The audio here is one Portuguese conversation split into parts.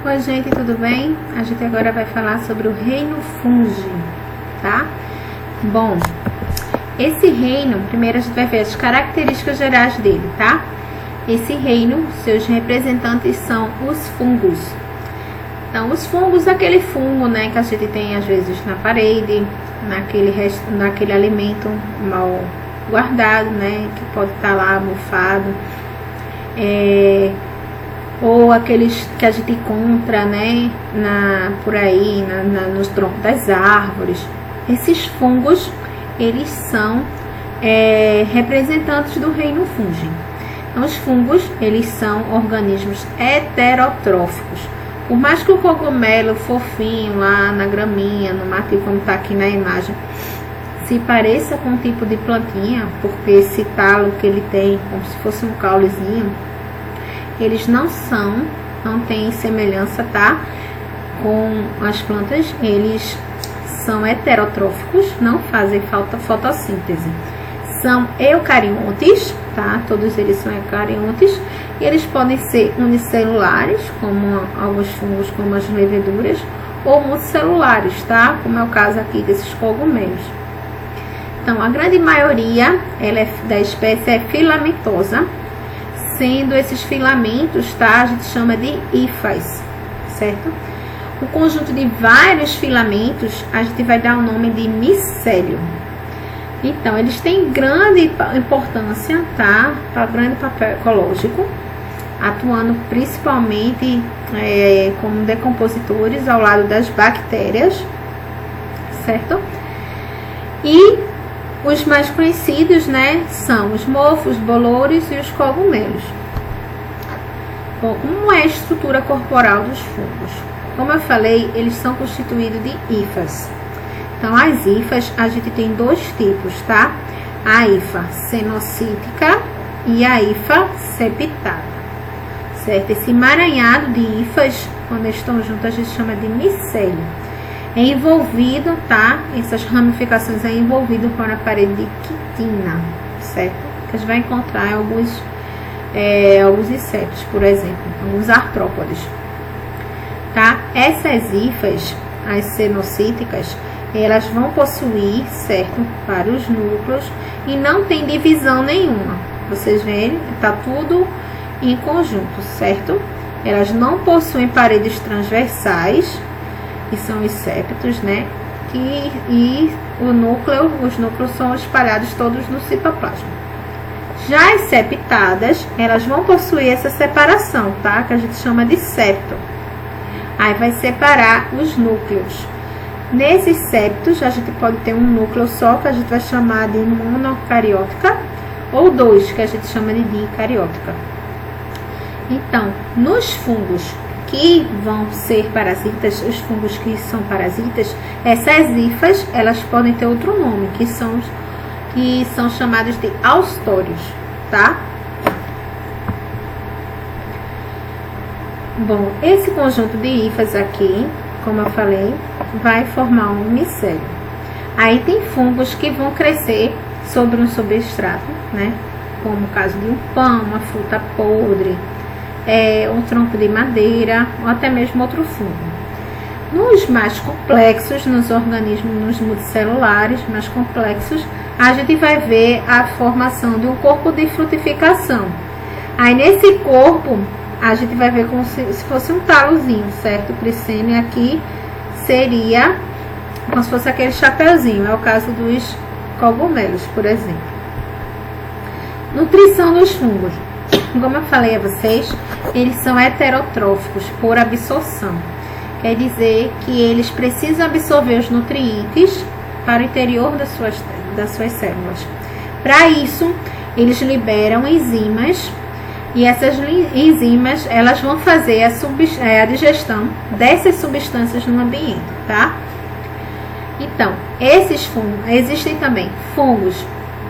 Oi gente, tudo bem? A gente agora vai falar sobre o reino fungi, tá? Bom, esse reino, primeiro a gente vai ver as características gerais dele, tá? Esse reino, seus representantes são os fungos. Então, os fungos, aquele fungo, né, que a gente tem às vezes na parede, naquele alimento mal guardado, né, que pode estar lá mofado, ou aqueles que a gente encontra, né, por aí, nos troncos das árvores. Esses fungos, eles são representantes do reino fungi. Então, os fungos, eles são organismos heterotróficos. Por mais que o cogumelo fofinho lá na graminha, no matinho, como está aqui na imagem, se pareça com um tipo de plantinha, porque esse talo que ele tem, como se fosse um caulezinho, eles não têm semelhança, tá? Com as plantas, eles são heterotróficos, não fazem fotossíntese. São eucariontes, tá? Todos eles são eucariontes, e eles podem ser unicelulares, como alguns fungos, como as leveduras, ou multicelulares, tá? Como é o caso aqui desses cogumelos. Então, a grande maioria da espécie é filamentosa, sendo esses filamentos, tá? A gente chama de hifas, certo? O conjunto de vários filamentos, a gente vai dar o nome de micélio. Então, eles têm grande importância, tá? Grande papel ecológico, atuando principalmente como decompositores ao lado das bactérias, certo? E os mais conhecidos, né, são os mofos, bolores e os cogumelos. Bom, como é a estrutura corporal dos fungos? Como eu falei, eles são constituídos de hifas. Então, as hifas, a gente tem dois tipos, tá? A hifa cenocítica e a hifa septada, certo? Esse emaranhado de hifas, quando estão juntas, a gente chama de micélio. É envolvido, tá? Essas ramificações é envolvido por uma parede de quitina, certo? Que a gente vai encontrar em alguns insetos, por exemplo, alguns artrópodes, tá? Essas hifas, as cenocíticas, elas vão possuir, certo, vários núcleos e não tem divisão nenhuma. Vocês veem, tá tudo em conjunto, certo? Elas não possuem paredes transversais, que são os septos, né? E os núcleos são espalhados todos no citoplasma. Já as septadas, elas vão possuir essa separação, tá? Que a gente chama de septo. Aí vai separar os núcleos. Nesses septos, a gente pode ter um núcleo só, que a gente vai chamar de monocariótica, ou dois, que a gente chama de dicariótica. Então, nos fungos que vão ser parasitas, os fungos que são parasitas, essas hifas, elas podem ter outro nome, que são chamados de haustórios, tá? Bom, esse conjunto de hifas aqui, como eu falei, vai formar um micélio. Aí tem fungos que vão crescer sobre um substrato, né? Como o caso de um pão, uma fruta podre, um tronco de madeira, ou até mesmo outro fungo. Nos mais complexos, nos organismos multicelulares mais complexos, a gente vai ver a formação de um corpo de frutificação. Aí nesse corpo, a gente vai ver como se fosse um talozinho, certo? O cricêmio aqui seria como se fosse aquele chapeuzinho, é o caso dos cogumelos, por exemplo. Nutrição dos fungos. Como eu falei a vocês, eles são heterotróficos por absorção. Quer dizer que eles precisam absorver os nutrientes para o interior das suas células. Para isso, eles liberam enzimas, e essas enzimas, elas vão fazer a digestão dessas substâncias no ambiente, tá? Então, esses fungos, existem também fungos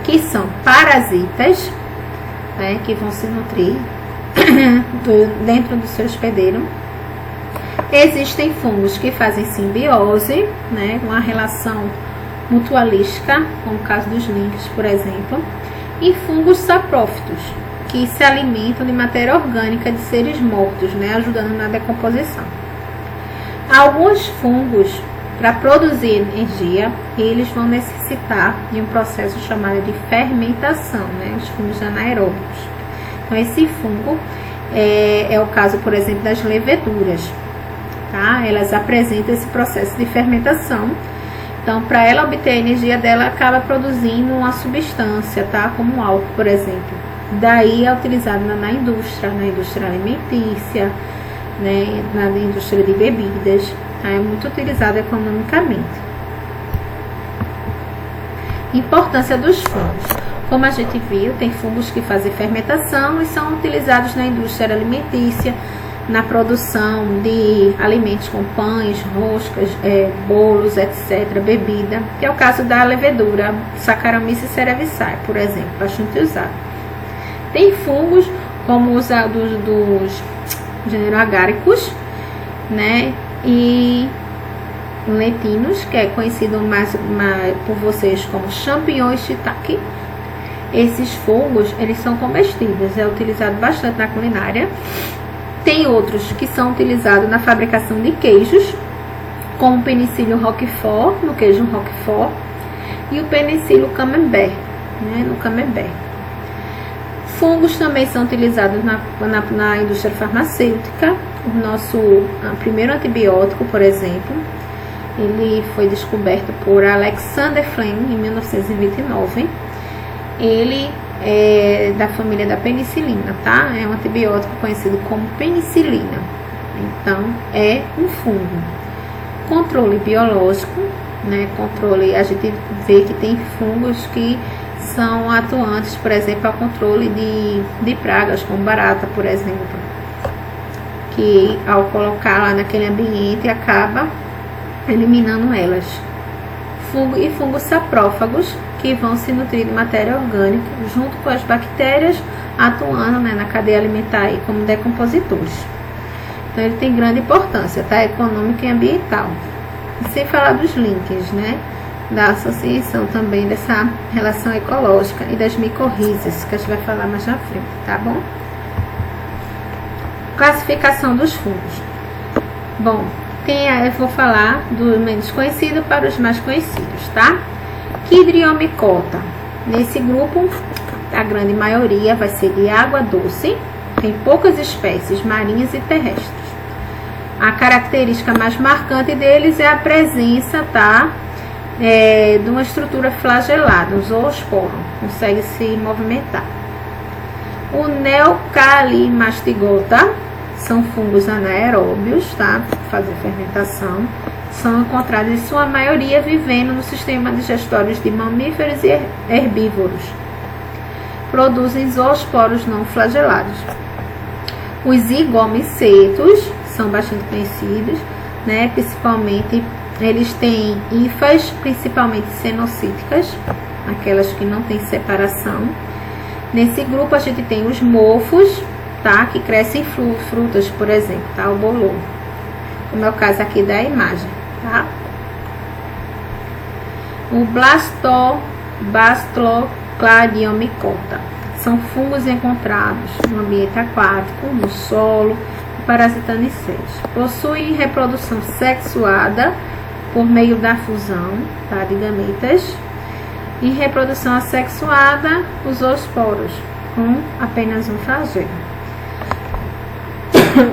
que são parasitas, né, que vão se nutrir dentro do seu hospedeiro. Existem fungos que fazem simbiose, né, uma relação mutualística, como o caso dos linfos, por exemplo, e fungos saprófitos, que se alimentam de matéria orgânica de seres mortos, né, ajudando na decomposição. Alguns fungos, para produzir energia, eles vão necessitar de um processo chamado de fermentação, né? Os fungos anaeróbicos. Então, esse fungo é o caso, por exemplo, das leveduras, tá? Elas apresentam esse processo de fermentação. Então, para ela obter a energia dela, acaba produzindo uma substância, tá? Como álcool, por exemplo. Daí é utilizado na indústria alimentícia, né? Na indústria de bebidas, tá? É muito utilizado economicamente. Importância dos fungos. Como a gente viu, tem fungos que fazem fermentação e são utilizados na indústria alimentícia, na produção de alimentos como pães, roscas, bolos, etc., bebida, que é o caso da levedura Saccharomyces cerevisiae, por exemplo, bastante usado. Tem fungos como os dos gênero agáricos, né, e lentinos, que é conhecido mais por vocês como champignons shiitake. Esses fungos, eles são comestíveis, é utilizado bastante na culinária. Tem outros que são utilizados na fabricação de queijos, como o penicillium roquefort, no queijo roquefort, e o penicillium camembert, né, no camembert. Fungos também são utilizados na indústria farmacêutica. O nosso primeiro antibiótico, por exemplo, ele foi descoberto por Alexander Fleming em 1929. Ele é da família da penicilina, tá? É um antibiótico conhecido como penicilina. Então, é um fungo. Controle biológico, né? Controle, a gente vê que tem fungos que são atuantes, por exemplo, ao controle de pragas, como barata, por exemplo, que ao colocar lá naquele ambiente acaba eliminando elas. Fungo e fungos saprófagos, que vão se nutrir de matéria orgânica junto com as bactérias, atuando, né, na cadeia alimentar aí como decompositores. Então ele tem grande importância, tá? Econômica e ambiental. E sem falar dos links, né, da associação também dessa relação ecológica e das micorrízas, que a gente vai falar mais na frente, tá bom? Classificação dos fungos. Bom, eu vou falar do menos conhecido para os mais conhecidos, tá? Quidriomicota. Nesse grupo, a grande maioria vai ser de água doce. Tem poucas espécies marinhas e terrestres. A característica mais marcante deles é a presença, tá? De uma estrutura flagelada, um zoosporo, consegue se movimentar. O Neucalimastigota são fungos anaeróbios, tá? Fazer fermentação. São encontrados em sua maioria vivendo no sistema digestório de mamíferos e herbívoros. Produzem zoosporos não flagelados. Os zigomicetos são bastante conhecidos, né? Principalmente, eles têm hifas, principalmente cenocíticas, aquelas que não têm separação. Nesse grupo a gente tem os mofos, tá? Que crescem frutas, por exemplo, tá? O bolor, como é o caso aqui da imagem, tá? O Bastocladiomicota são fungos encontrados no ambiente aquático, no solo, parasitando em séries. Possuem reprodução sexuada por meio da fusão, tá, de gametas, e reprodução assexuada, os zoosporos, com apenas um flagelo.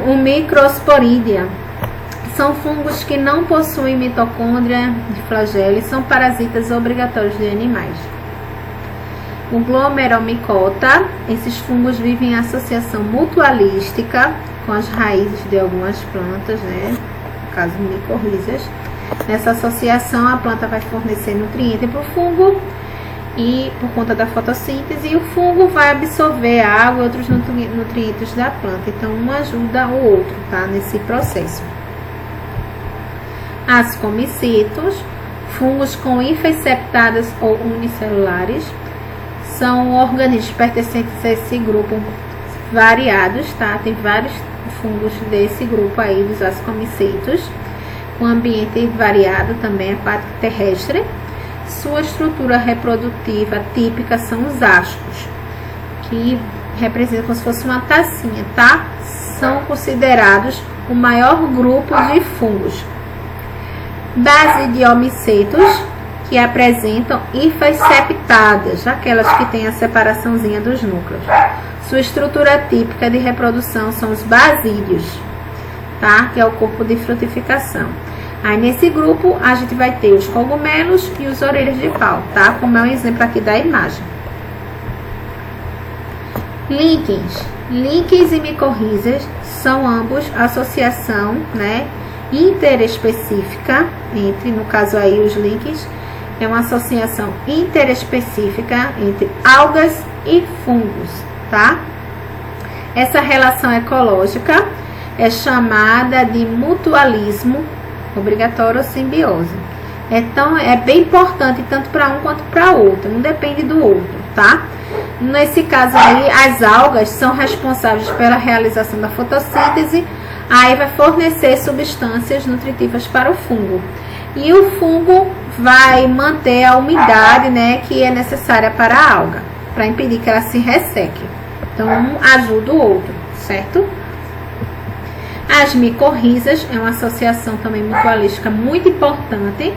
O Microsporidia são fungos que não possuem mitocôndria de flagelo e são parasitas obrigatórios de animais. O Glomeromicota, esses fungos vivem em associação mutualística com as raízes de algumas plantas, né? No caso, micorrízas. Nessa associação, a planta vai fornecer nutriente para o fungo e por conta da fotossíntese, e o fungo vai absorver a água e outros nutrientes da planta. Então, um ajuda o outro, tá? Nesse processo. Ascomicetos, fungos com hifas septadas ou unicelulares, são organismos pertencentes a esse grupo variados, tá? Tem vários fungos desse grupo aí, dos ascomicetos, com ambiente variado também, aquático e terrestre. Sua estrutura reprodutiva típica são os ascos, que representam como se fosse uma tacinha, tá? São considerados o maior grupo de fungos. Basidiomicetos, que apresentam hifas septadas, aquelas que têm a separaçãozinha dos núcleos. Sua estrutura típica de reprodução são os basídeos, tá? Que é o corpo de frutificação. Aí nesse grupo a gente vai ter os cogumelos e os orelhas de pau, tá? Como é um exemplo aqui da imagem. Líquens. Líquens e micorrizas são ambos associação, né, interespecífica entre, no caso aí os líquens, é uma associação interespecífica entre algas e fungos, tá? Essa relação ecológica é chamada de mutualismo obrigatório ou simbiose. Então, é bem importante tanto para um quanto para outro, não depende do outro, tá? Nesse caso aí, as algas são responsáveis pela realização da fotossíntese, aí vai fornecer substâncias nutritivas para o fungo. E o fungo vai manter a umidade, né, que é necessária para a alga, para impedir que ela se resseque. Então, um ajuda o outro, certo? As micorrizas é uma associação também mutualística muito importante,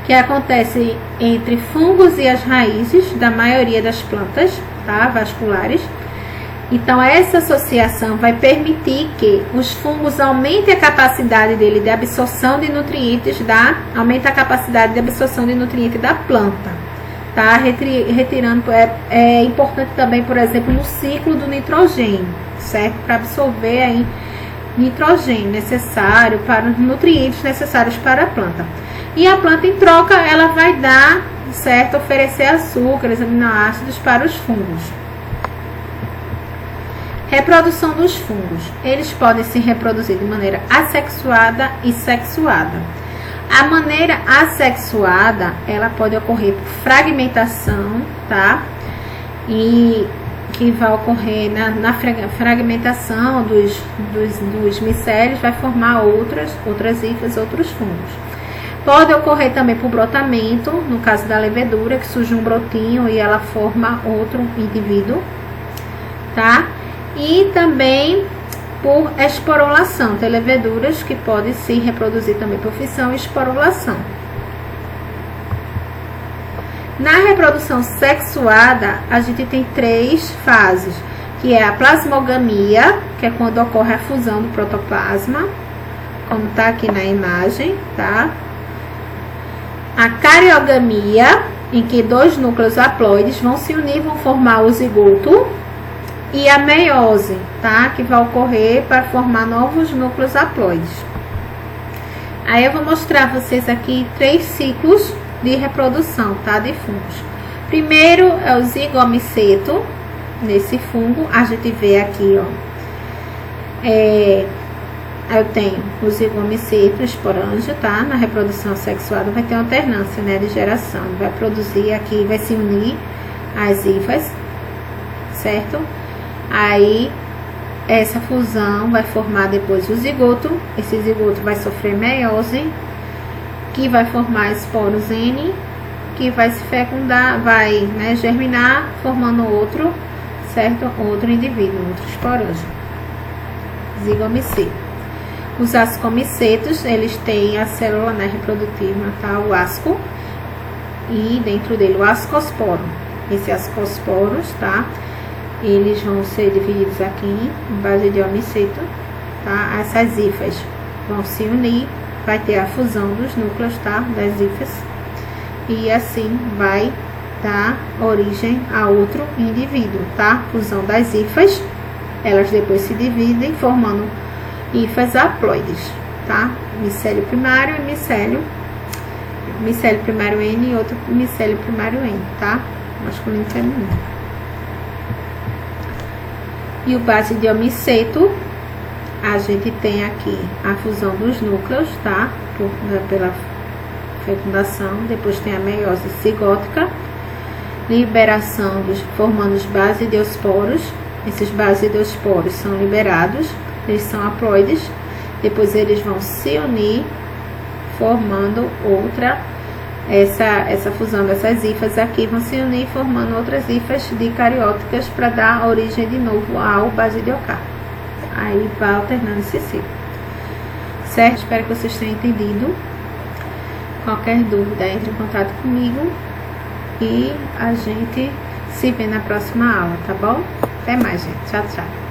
que acontece entre fungos e as raízes da maioria das plantas, tá, vasculares. Então, essa associação vai permitir que os fungos aumentem a capacidade dele de absorção de nutrientes aumenta a capacidade de absorção de nutrientes da planta, tá? Retirando, é importante também, por exemplo, no ciclo do nitrogênio, certo? Para absorver aí nitrogênio necessário para os nutrientes necessários para a planta. E a planta, em troca, ela vai dar, certo? Oferecer açúcares, aminoácidos para os fungos. Reprodução dos fungos. Eles podem se reproduzir de maneira assexuada e sexuada. A maneira assexuada, ela pode ocorrer por fragmentação, tá? E que vai ocorrer na fragmentação dos micélios, vai formar outras hifas, outros fungos. Pode ocorrer também por brotamento, no caso da levedura, que surge um brotinho e ela forma outro indivíduo, tá? E também por esporulação. Tem leveduras que podem se reproduzir também por fissão e esporulação. Na reprodução sexuada, a gente tem 3 fases, que é a plasmogamia, que é quando ocorre a fusão do protoplasma, como está aqui na imagem, tá? A cariogamia, em que 2 núcleos haploides vão se unir, vão formar o zigoto. E a meiose, tá? Que vai ocorrer para formar novos núcleos haploides. Aí eu vou mostrar a vocês aqui 3 ciclos de reprodução, tá? De fungos. Primeiro é o zigomiceto. Nesse fungo, a gente vê aqui, ó. Eu tenho o zigomiceto esporângico, tá? Na reprodução sexuada vai ter uma alternância, né? De geração. Vai produzir aqui, vai se unir as hifas, certo? Aí, essa fusão vai formar depois o zigoto. Esse zigoto vai sofrer meiose, que vai formar esporos N, que vai se fecundar, vai, né, germinar, formando outro, certo? Outro indivíduo, outro esporângico. Zigomiceto. Os ascomicetos, eles têm a célula, né, reprodutiva, tá? O asco, e dentro dele o ascosporo. Esse ascosporos, tá? Eles vão ser divididos aqui em basidiomiceto, tá? Essas hifas vão se unir, vai ter a fusão dos núcleos, tá? Das hifas, e assim vai dar origem a outro indivíduo, tá? Fusão das hifas, elas depois se dividem, formando hifas haploides, tá? Micélio primário e micélio primário N e outro micélio primário N, tá? Masculino e feminino. E o basidiomiceto, a gente tem aqui a fusão dos núcleos, tá? Pela fecundação. Depois tem a meiose cigótica, liberação formando os basidiosporos. Esses basidiosporos são liberados, eles são haploides. Depois eles vão se unir, formando outra. Essa fusão dessas hifas aqui vão se unir, formando outras hifas dicarióticas para dar origem de novo ao basidiocarpo. Aí vai alternando esse ciclo. certo? Espero que vocês tenham entendido. Qualquer dúvida, entre em contato comigo e a gente se vê na próxima aula, tá bom? Até mais, gente. Tchau, tchau.